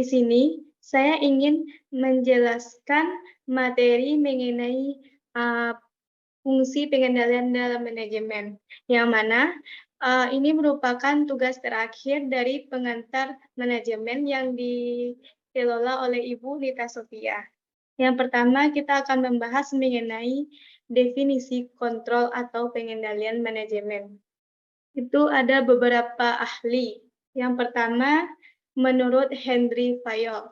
Di sini saya ingin menjelaskan materi mengenai fungsi pengendalian dalam manajemen, yang mana ini merupakan tugas terakhir dari pengantar manajemen yang dikelola oleh Ibu Nita Sofia. Yang pertama, kita akan membahas mengenai definisi kontrol atau pengendalian manajemen. Itu ada beberapa ahli. Yang pertama, menurut Henry Fayol,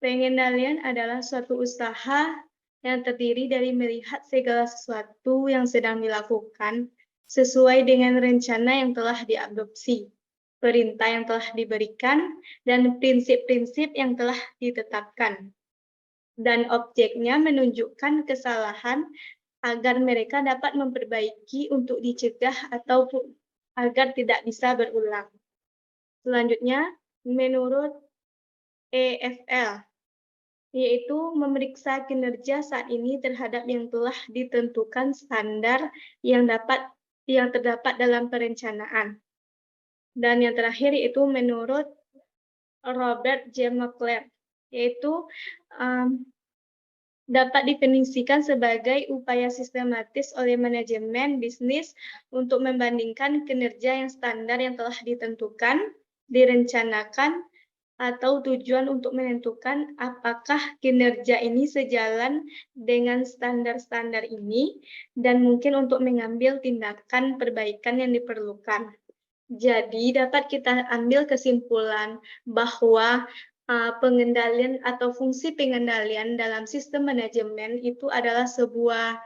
pengendalian adalah suatu usaha yang terdiri dari melihat segala sesuatu yang sedang dilakukan sesuai dengan rencana yang telah diadopsi, perintah yang telah diberikan, dan prinsip-prinsip yang telah ditetapkan. Dan objeknya menunjukkan kesalahan agar mereka dapat memperbaiki untuk dicegah atau agar tidak bisa berulang. Selanjutnya, menurut EFL, yaitu memeriksa kinerja saat ini terhadap yang telah ditentukan standar yang terdapat dalam perencanaan. Dan yang terakhir yaitu menurut Robert J. McLeod, yaitu dapat definisikan sebagai upaya sistematis oleh manajemen bisnis untuk membandingkan kinerja yang standar yang telah ditentukan, direncanakan, atau tujuan untuk menentukan apakah kinerja ini sejalan dengan standar-standar ini dan mungkin untuk mengambil tindakan perbaikan yang diperlukan. Jadi dapat kita ambil kesimpulan bahwa pengendalian atau fungsi pengendalian dalam sistem manajemen itu adalah sebuah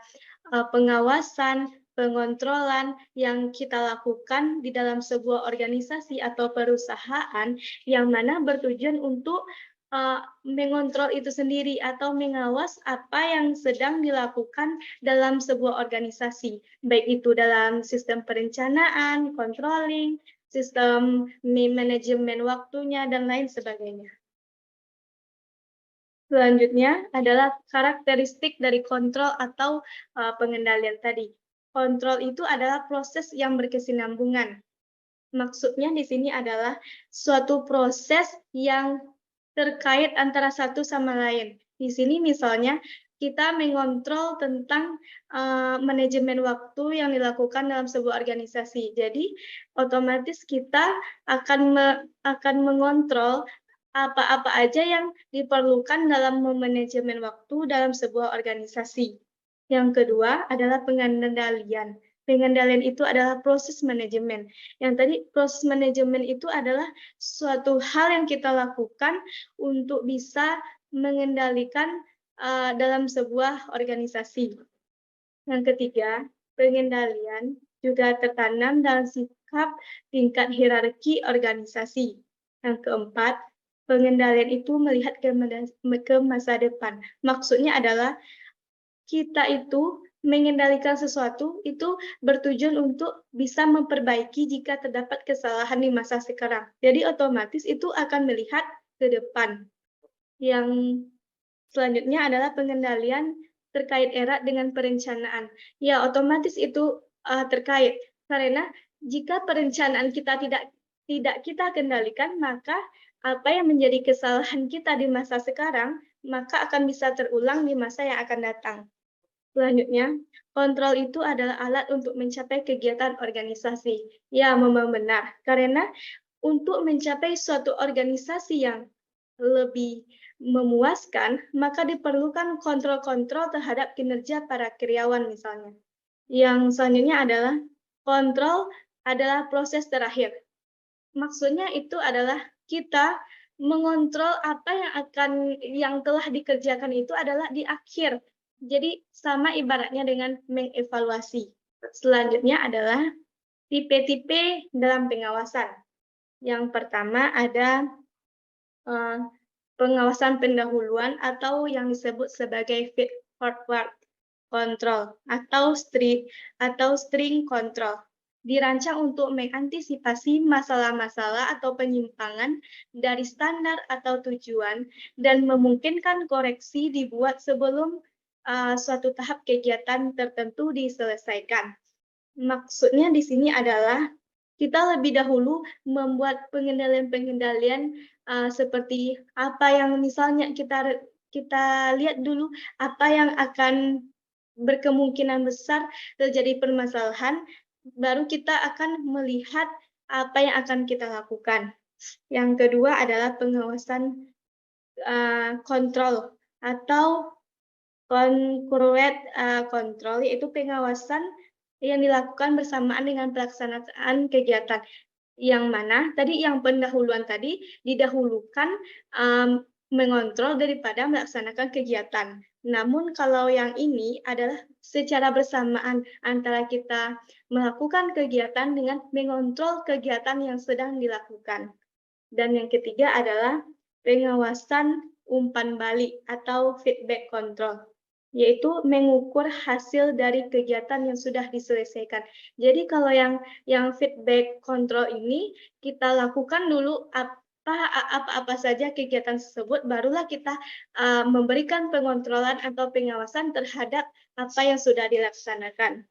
pengawasan, pengontrolan yang kita lakukan di dalam sebuah organisasi atau perusahaan yang mana bertujuan untuk mengontrol itu sendiri atau mengawas apa yang sedang dilakukan dalam sebuah organisasi, baik itu dalam sistem perencanaan, controlling, sistem manajemen waktunya, dan lain sebagainya. Selanjutnya adalah karakteristik dari kontrol atau pengendalian tadi. Kontrol itu adalah proses yang berkesinambungan. Maksudnya di sini adalah suatu proses yang terkait antara satu sama lain. Di sini misalnya kita mengontrol tentang manajemen waktu yang dilakukan dalam sebuah organisasi. Jadi otomatis kita akan mengontrol apa-apa aja yang diperlukan dalam memanajemen waktu dalam sebuah organisasi. Yang kedua adalah pengendalian. Pengendalian itu adalah proses manajemen. Yang tadi proses manajemen itu adalah suatu hal yang kita lakukan untuk bisa mengendalikan dalam sebuah organisasi. Yang ketiga, pengendalian juga tertanam dalam sikap tingkat hierarki organisasi. Yang keempat, pengendalian itu melihat ke masa depan. Maksudnya adalah kita itu mengendalikan sesuatu itu bertujuan untuk bisa memperbaiki jika terdapat kesalahan di masa sekarang. Jadi otomatis itu akan melihat ke depan. Yang selanjutnya adalah pengendalian terkait erat dengan perencanaan. Ya, otomatis itu terkait karena jika perencanaan kita tidak kita kendalikan, maka apa yang menjadi kesalahan kita di masa sekarang, maka akan bisa terulang di masa yang akan datang. Selanjutnya, kontrol itu adalah alat untuk mencapai kegiatan organisasi. Ya, memang benar. Karena untuk mencapai suatu organisasi yang lebih memuaskan, maka diperlukan kontrol-kontrol terhadap kinerja para karyawan misalnya. Yang selanjutnya adalah kontrol adalah proses terakhir. Maksudnya itu adalah kita mengontrol apa yang telah dikerjakan itu adalah di akhir. Jadi sama ibaratnya dengan mengevaluasi. Selanjutnya adalah tipe-tipe dalam pengawasan. Yang pertama ada pengawasan pendahuluan atau yang disebut sebagai feed forward control atau string control. Dirancang untuk mengantisipasi masalah-masalah atau penyimpangan dari standar atau tujuan dan memungkinkan koreksi dibuat sebelum suatu tahap kegiatan tertentu diselesaikan. Maksudnya di sini adalah kita lebih dahulu membuat pengendalian-pengendalian seperti apa yang misalnya kita lihat dulu apa yang akan berkemungkinan besar terjadi permasalahan, baru kita akan melihat apa yang akan kita lakukan. Yang kedua adalah pengawasan kontrol atau concurrent control, yaitu pengawasan yang dilakukan bersamaan dengan pelaksanaan kegiatan. Yang mana tadi yang pendahuluan tadi didahulukan mengontrol daripada melaksanakan kegiatan. Namun kalau yang ini adalah secara bersamaan antara kita melakukan kegiatan dengan mengontrol kegiatan yang sedang dilakukan. Dan yang ketiga adalah pengawasan umpan balik atau feedback control, yaitu mengukur hasil dari kegiatan yang sudah diselesaikan. Jadi kalau yang feedback control ini kita lakukan dulu apa saja kegiatan tersebut, barulah kita memberikan pengontrolan atau pengawasan terhadap apa yang sudah dilaksanakan.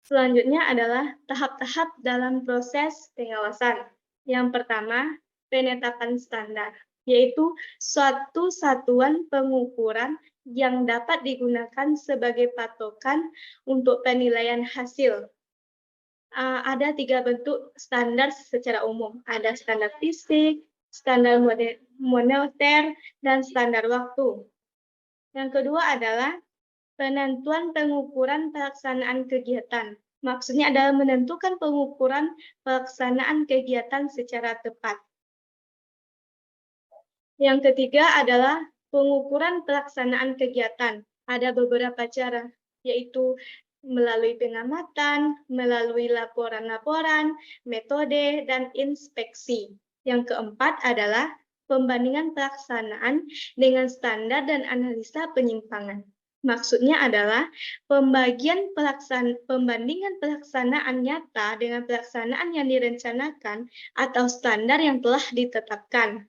Selanjutnya adalah tahap-tahap dalam proses pengawasan. Yang pertama, penetapan standar, yaitu suatu satuan pengukuran yang dapat digunakan sebagai patokan untuk penilaian hasil. Ada 3 bentuk standar secara umum. Ada standar fisik, standar moneter, dan standar waktu. Yang kedua adalah penentuan pengukuran pelaksanaan kegiatan. Maksudnya adalah menentukan pengukuran pelaksanaan kegiatan secara tepat. Yang ketiga adalah pengukuran pelaksanaan kegiatan. Ada beberapa cara, yaitu melalui pengamatan, melalui laporan-laporan, metode, dan inspeksi. Yang keempat adalah pembandingan pelaksanaan dengan standar dan analisa penyimpangan. Maksudnya adalah pembandingan pelaksanaan nyata dengan pelaksanaan yang direncanakan atau standar yang telah ditetapkan.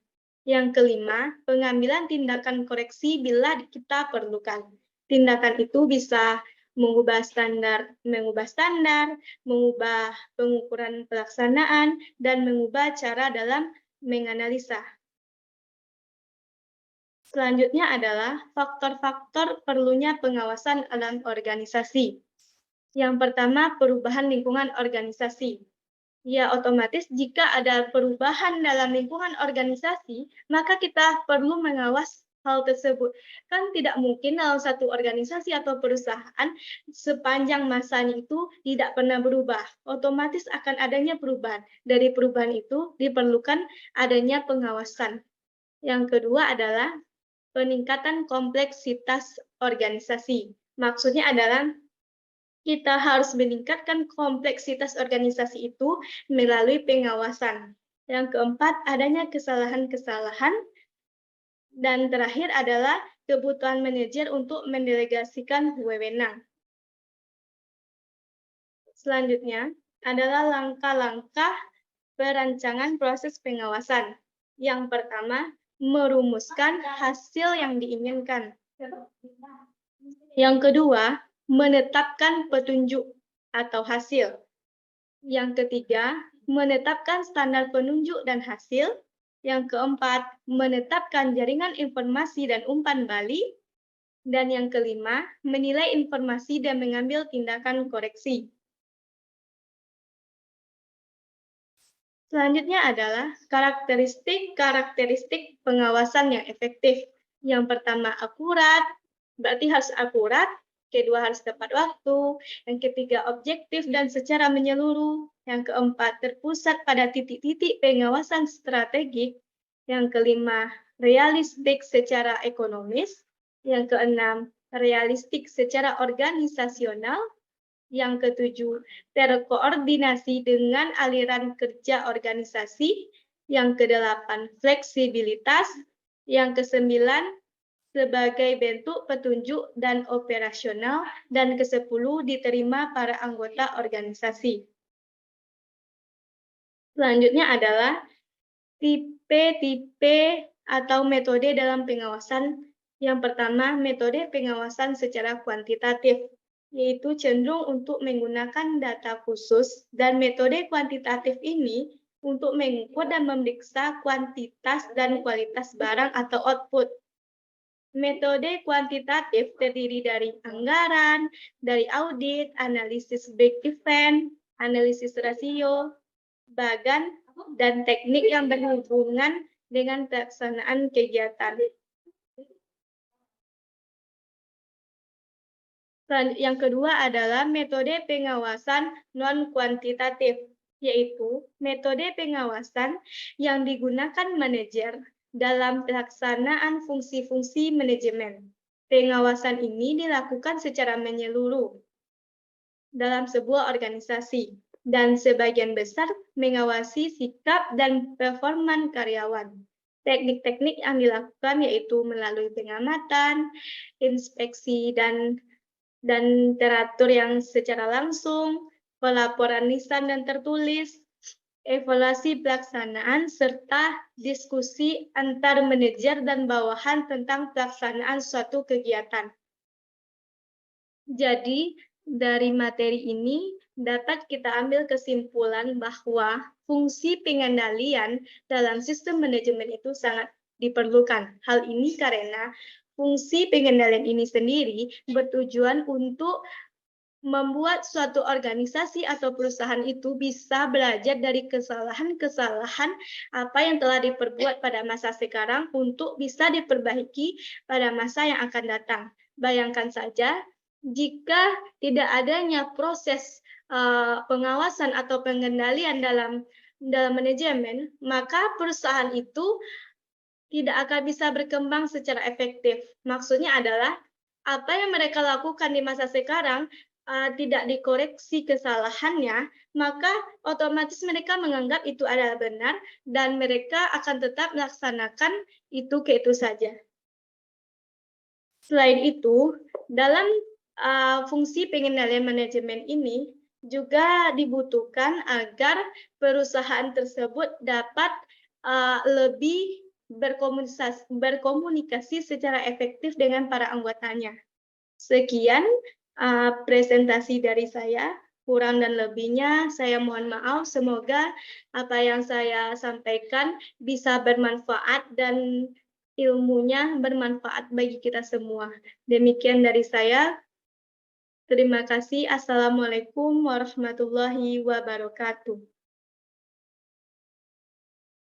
Yang kelima, pengambilan tindakan koreksi bila kita perlukan. Tindakan itu bisa mengubah standar, mengubah pengukuran pelaksanaan, dan mengubah cara dalam menganalisa. Selanjutnya adalah faktor-faktor perlunya pengawasan dalam organisasi. Yang pertama, perubahan lingkungan organisasi. Ya, otomatis jika ada perubahan dalam lingkungan organisasi, maka kita perlu mengawas hal tersebut. Kan tidak mungkin dalam satu organisasi atau perusahaan sepanjang masanya itu tidak pernah berubah. Otomatis akan adanya perubahan. Dari perubahan itu diperlukan adanya pengawasan. Yang kedua adalah peningkatan kompleksitas organisasi. Maksudnya adalah kita harus meningkatkan kompleksitas organisasi itu melalui pengawasan. Yang keempat, adanya kesalahan-kesalahan. Dan terakhir adalah kebutuhan manajer untuk mendelegasikan wewenang. Selanjutnya adalah langkah-langkah perancangan proses pengawasan. Yang pertama, merumuskan hasil yang diinginkan. Yang kedua, menetapkan petunjuk atau hasil. Yang ketiga, menetapkan standar penunjuk dan hasil. Yang keempat, menetapkan jaringan informasi dan umpan balik. Dan yang kelima, menilai informasi dan mengambil tindakan koreksi. Selanjutnya adalah karakteristik pengawasan yang efektif. Yang pertama, akurat, berarti harus akurat. Kedua, harus tepat waktu. Yang ketiga, objektif dan secara menyeluruh. Yang keempat, terpusat pada titik-titik pengawasan strategik. Yang kelima, realistik secara ekonomis. Yang keenam, realistik secara organisasional. Yang ketujuh, terkoordinasi dengan aliran kerja organisasi. Yang kedelapan, fleksibilitas. Yang kesembilan, sebagai bentuk petunjuk dan operasional. Dan kesepuluh, diterima para anggota organisasi. Selanjutnya adalah tipe-tipe atau metode dalam pengawasan. Yang pertama, metode pengawasan secara kuantitatif. yaitu cenderung untuk menggunakan data khusus dan metode kuantitatif ini untuk mengukur dan memeriksa kuantitas dan kualitas barang atau output. Metode kuantitatif terdiri dari anggaran, dari audit, analisis break even, analisis rasio, bagan, dan teknik yang berhubungan dengan pelaksanaan kegiatan. Dan yang kedua adalah metode pengawasan non-kuantitatif, yaitu metode pengawasan yang digunakan manajer dalam pelaksanaan fungsi-fungsi manajemen. Pengawasan ini dilakukan secara menyeluruh dalam sebuah organisasi dan sebagian besar mengawasi sikap dan performa karyawan. Teknik-teknik yang dilakukan yaitu melalui pengamatan, inspeksi, dan teratur yang secara langsung, pelaporan lisan dan tertulis, evaluasi pelaksanaan, serta diskusi antar manajer dan bawahan tentang pelaksanaan suatu kegiatan. Jadi, dari materi ini dapat kita ambil kesimpulan bahwa fungsi pengendalian dalam sistem manajemen itu sangat diperlukan. Hal ini karena fungsi pengendalian ini sendiri bertujuan untuk membuat suatu organisasi atau perusahaan itu bisa belajar dari kesalahan-kesalahan apa yang telah diperbuat pada masa sekarang untuk bisa diperbaiki pada masa yang akan datang. Bayangkan saja jika tidak adanya proses pengawasan atau pengendalian dalam manajemen, maka perusahaan itu tidak akan bisa berkembang secara efektif. Maksudnya adalah apa yang mereka lakukan di masa sekarang tidak dikoreksi kesalahannya, maka otomatis mereka menganggap itu adalah benar dan mereka akan tetap melaksanakan itu saja. Selain itu, dalam fungsi pengendalian manajemen ini juga dibutuhkan agar perusahaan tersebut dapat lebih berkomunikasi secara efektif dengan para anggotanya. Sekian presentasi dari saya. Kurang dan lebihnya saya mohon maaf. Semoga apa yang saya sampaikan bisa bermanfaat dan ilmunya bermanfaat bagi kita semua. Demikian dari saya. Terima kasih. Assalamualaikum warahmatullahi wabarakatuh.